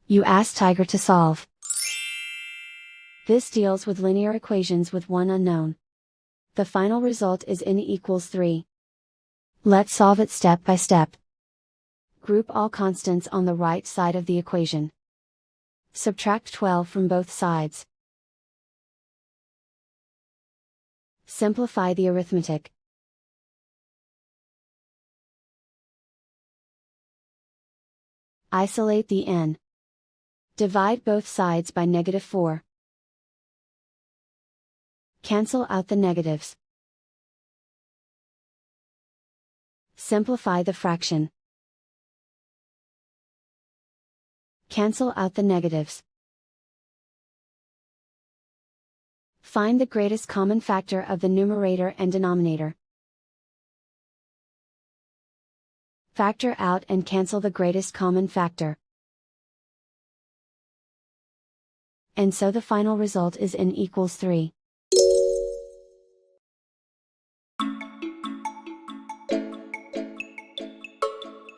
You ask Tiger to solve. This deals with linear equations with one unknown. The final result is n equals 3. Let's solve it step by step. Group all constants on the right side of the equation. Subtract 12 from both sides. Simplify the arithmetic. Isolate the n. Divide both sides by -4. Cancel out the negatives. Simplify the fraction. Cancel out the negatives. Find the greatest common factor of the numerator and denominator. Factor out and cancel the greatest common factor. And so the final result is n equals 3.